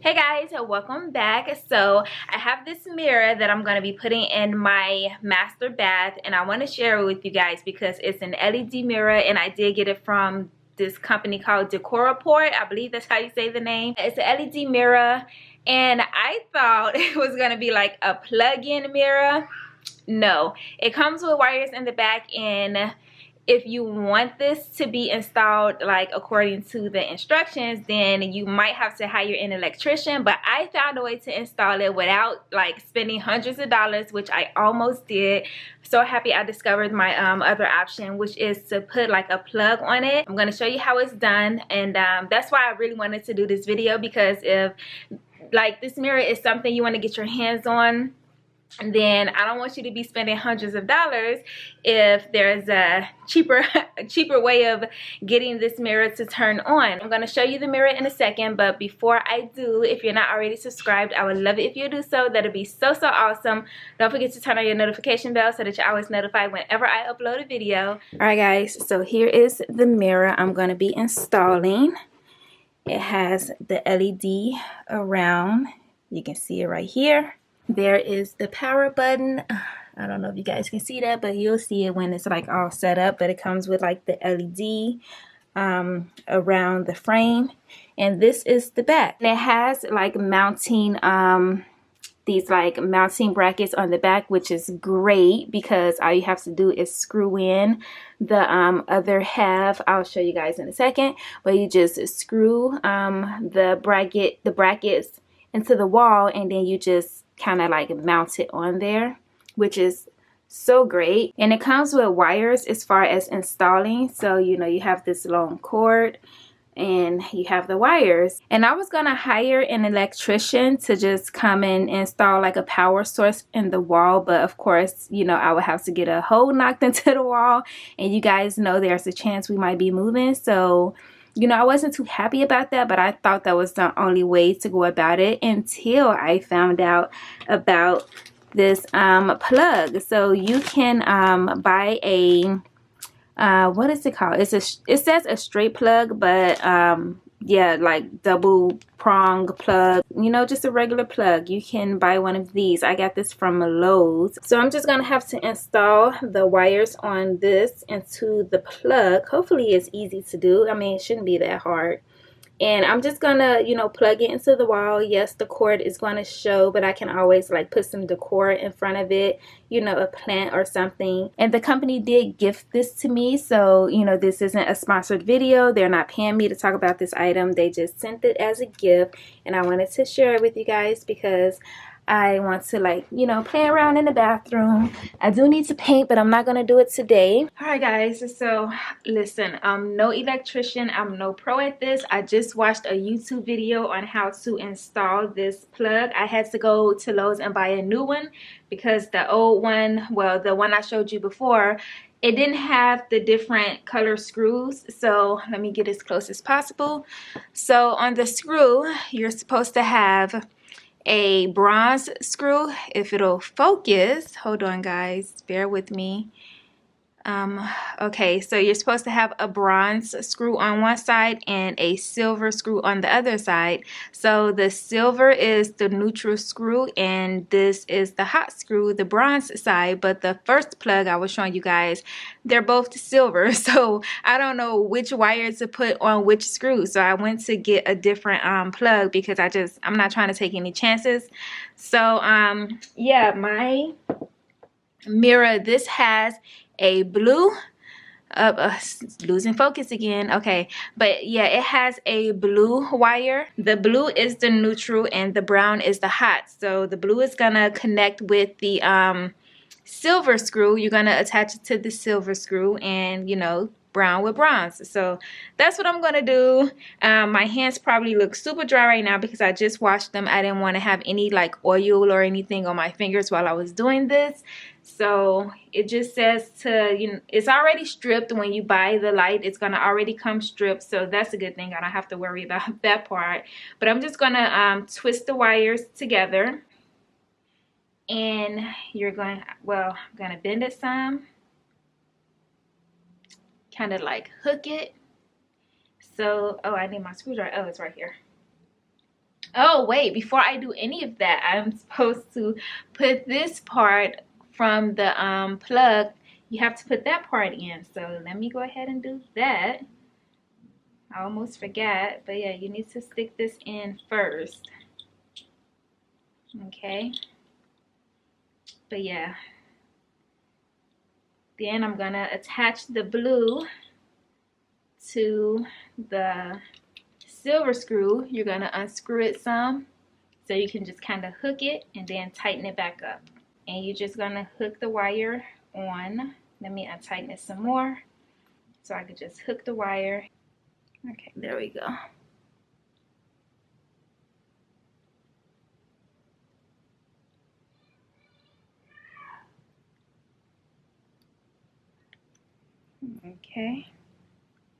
Hey guys, welcome back. So I have this mirror that I'm going to be putting in my master bath, and I want to share it with you guys because it's an LED mirror, and I did get it from this company called DECOR. I believe that's how you say the name. It's an LED mirror, and I thought it was going to be like a plug-in mirror. No, it comes with wires in the back, and if you want this to be installed like according to the instructions, then you might have to hire an electrician. But I found a way to install it without like spending hundreds of dollars, which I almost did. So happy I discovered my other option, which is to put like a plug on it. I'm going to show you how it's done, and that's why I really wanted to do this video, because if like this mirror is something you want to get your hands on, then I don't want you to be spending hundreds of dollars if there's a cheaper way of getting this mirror to turn on. I'm going to show you the mirror in a second, but before I do, if you're not already subscribed, I would love it if you do so. That'd be so awesome. Don't forget to turn on your notification bell so that you're always notified whenever I upload a video. Alright guys, so here is the mirror I'm going to be installing. It has the LED around. You can see it right here. There is the power button. I don't know if you guys can see that, but you'll see it when it's like all set up. But it comes with like the LED around the frame, and this is the back. And it has like mounting these like mounting brackets on the back, which is great because all you have to do is screw in the other half. I'll show you guys in a second, but you just screw the brackets into the wall, and then you just kind of like mount it on there, which is so great. And it comes with wires as far as installing, so you know you have this long cord and you have the wires. And I was gonna hire an electrician to just come and install like a power source in the wall, but of course, you know, I would have to get a hole knocked into the wall, and you guys know there's a chance we might be moving, so you know, I wasn't too happy about that, but I thought that was the only way to go about it until I found out about this plug. So you can buy a what is it called? It says a straight plug, but yeah, like double prong plug, you know, just a regular plug. You can buy one of these. I got this from Lowe's. So I'm just gonna have to install the wires on this into the plug. Hopefully it's easy to do. I mean, it shouldn't be that hard. And I'm just gonna, you know, plug it into the wall. Yes, the cord is gonna show, but I can always like put some decor in front of it, you know, a plant or something. And the company did gift this to me, so you know, this isn't a sponsored video. They're not paying me to talk about this item. They just sent it as a gift, and I wanted to share it with you guys because I want to, like, you know, play around in the bathroom. I do need to paint, but I'm not gonna do it today. Alright guys, so listen, I'm no electrician, I'm no pro at this. I just watched a YouTube video on how to install this plug. I had to go to Lowe's and buy a new one because the old one, well, the one I showed you before, it didn't have the different color screws. So let me get as close as possible. So on the screw, you're supposed to have a bronze screw. If it'll focus, hold on guys, bear with me. Okay, so you're supposed to have a bronze screw on one side and a silver screw on the other side. So the silver is the neutral screw and this is the hot screw, the bronze side. But the first plug I was showing you guys, they're both silver, so I don't know which wire to put on which screw. So I went to get a different plug because I'm not trying to take any chances. So yeah, my mirror, this has a blue losing focus again. Okay, but yeah, it has a blue wire. The blue is the neutral and the brown is the hot. So the blue is gonna connect with the silver screw. You're gonna attach it to the silver screw, and you know, brown with bronze. So that's what I'm gonna do. My hands probably look super dry right now because I just washed them. I didn't want to have any like oil or anything on my fingers while I was doing this. So it just says to, you know, it's already stripped. When you buy the light, it's gonna already come stripped, so that's a good thing. I don't have to worry about that part. But I'm just gonna twist the wires together, and you're going, well, I'm gonna bend it some, kind of like hook it. So, oh, I need my screwdriver. Oh, it's right here. Oh wait, before I do any of that, I'm supposed to put this part from the plug. You have to put that part in, so let me go ahead and do that. I almost forgot, but yeah, you need to stick this in first. Okay, but yeah, then I'm gonna attach the blue to the silver screw. You're gonna unscrew it some so you can just kind of hook it and then tighten it back up. And you're just gonna hook the wire on. Let me untighten it some more so I could just hook the wire. Okay, there we go. Okay,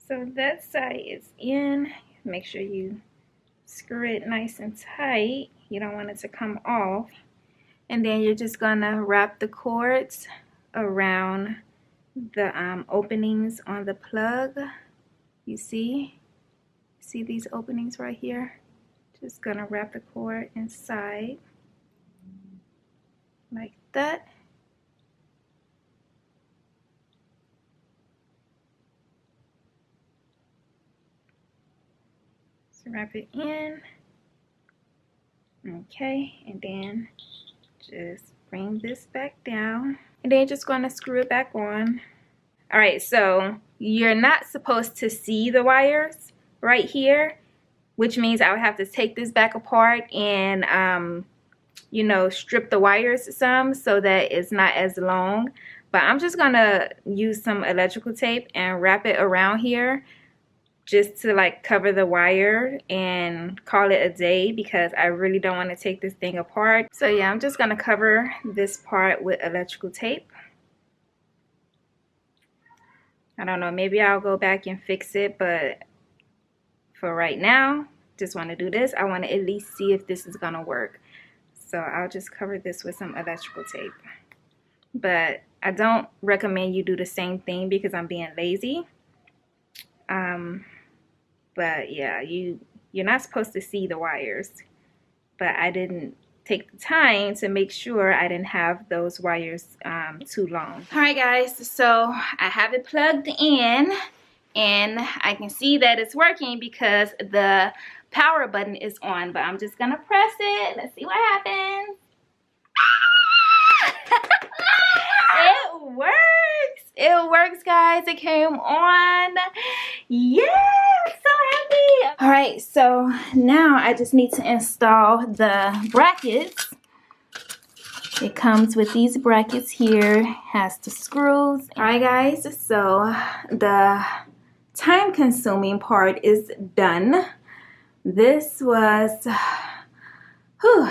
so that side is in. Make sure you screw it nice and tight. You don't want it to come off. And then you're just gonna wrap the cords around the openings on the plug. You see these openings right here? Just gonna wrap the cord inside like that. So wrap it in. Okay, and then just bring this back down. And then just gonna screw it back on. All right, so you're not supposed to see the wires right here, which means I would have to take this back apart and you know, strip the wires some so that it's not as long. But I'm just gonna use some electrical tape and wrap it around here just to like cover the wire and call it a day, because I really don't want to take this thing apart. So yeah, I'm just gonna cover this part with electrical tape. I don't know, maybe I'll go back and fix it, but for right now, just want to do this. I want to at least see if this is gonna work. So I'll just cover this with some electrical tape. But I don't recommend you do the same thing because I'm being lazy. But yeah, you're not supposed to see the wires. But I didn't take the time to make sure I didn't have those wires too long. Alright guys, so I have it plugged in and I can see that it's working because the power button is on, but I'm just gonna press it. Let's see what happens. It works. It works, guys. It came on. Yeah, I'm so happy. All right, so now I just need to install the brackets. It comes with these brackets here, has the screws. All right, guys, so the time-consuming part is done. This was,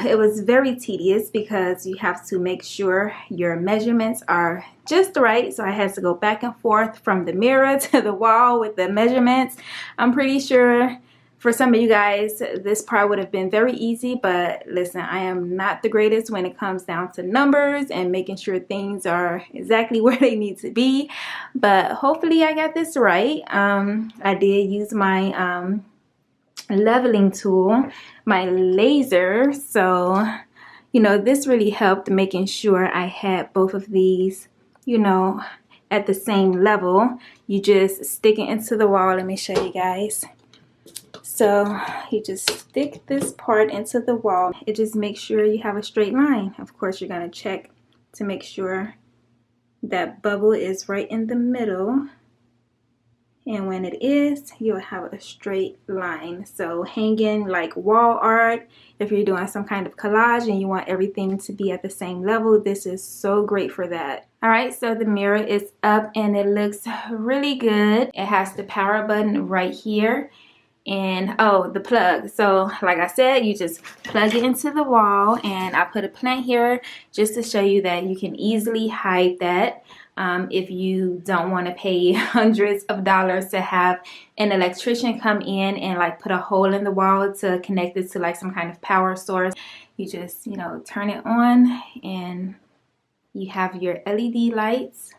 it was very tedious because you have to make sure your measurements are just right. So I had to go back and forth from the mirror to the wall with the measurements. I'm pretty sure for some of you guys, this part would have been very easy, but listen, I am not the greatest when it comes down to numbers and making sure things are exactly where they need to be. But hopefully I got this right. I did use my leveling tool, my laser, so you know, this really helped making sure I had both of these, you know, at the same level. You just stick it into the wall. Let me show you guys. So you just stick this part into the wall. It just makes sure you have a straight line. Of course, you're going to check to make sure that bubble is right in the middle. And when it is, you'll have a straight line. So hanging like wall art, if you're doing some kind of collage and you want everything to be at the same level, this is so great for that. All right, so the mirror is up and it looks really good. It has the power button right here. And oh, the plug. So like I said, you just plug it into the wall, and I put a plant here just to show you that you can easily hide that. If you don't want to pay hundreds of dollars to have an electrician come in and like put a hole in the wall to connect it to like some kind of power source, you just, you know, turn it on and you have your LED lights.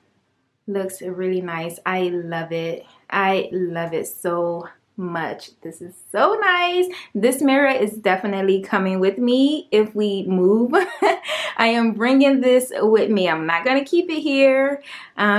Looks really nice. I love it. I love it so much. This is so nice. This mirror is definitely coming with me if we move. I am bringing this with me. I'm not going to keep it here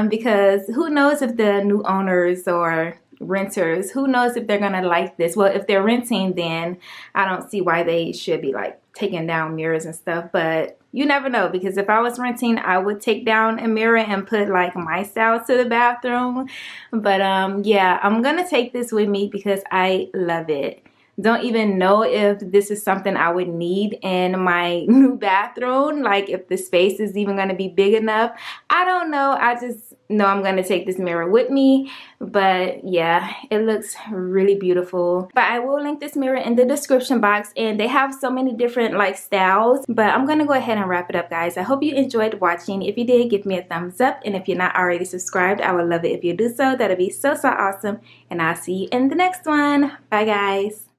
because who knows if the new owners or renters, who knows if they're going to like this. Well, if they're renting, then I don't see why they should be like taking down mirrors and stuff, but you never know, because if I was renting, I would take down a mirror and put like my style to the bathroom. But yeah, I'm gonna take this with me because I love it. Don't even know if this is something I would need in my new bathroom, like if the space is even going to be big enough. I don't know. I just know I'm going to take this mirror with me. But yeah, it looks really beautiful. But I will link this mirror in the description box, and they have so many different like styles. But I'm going to go ahead and wrap it up, guys. I hope you enjoyed watching. If you did, give me a thumbs up, and if you're not already subscribed, I would love it if you do so. That'll be so awesome. And I'll see you in the next one. Bye, guys.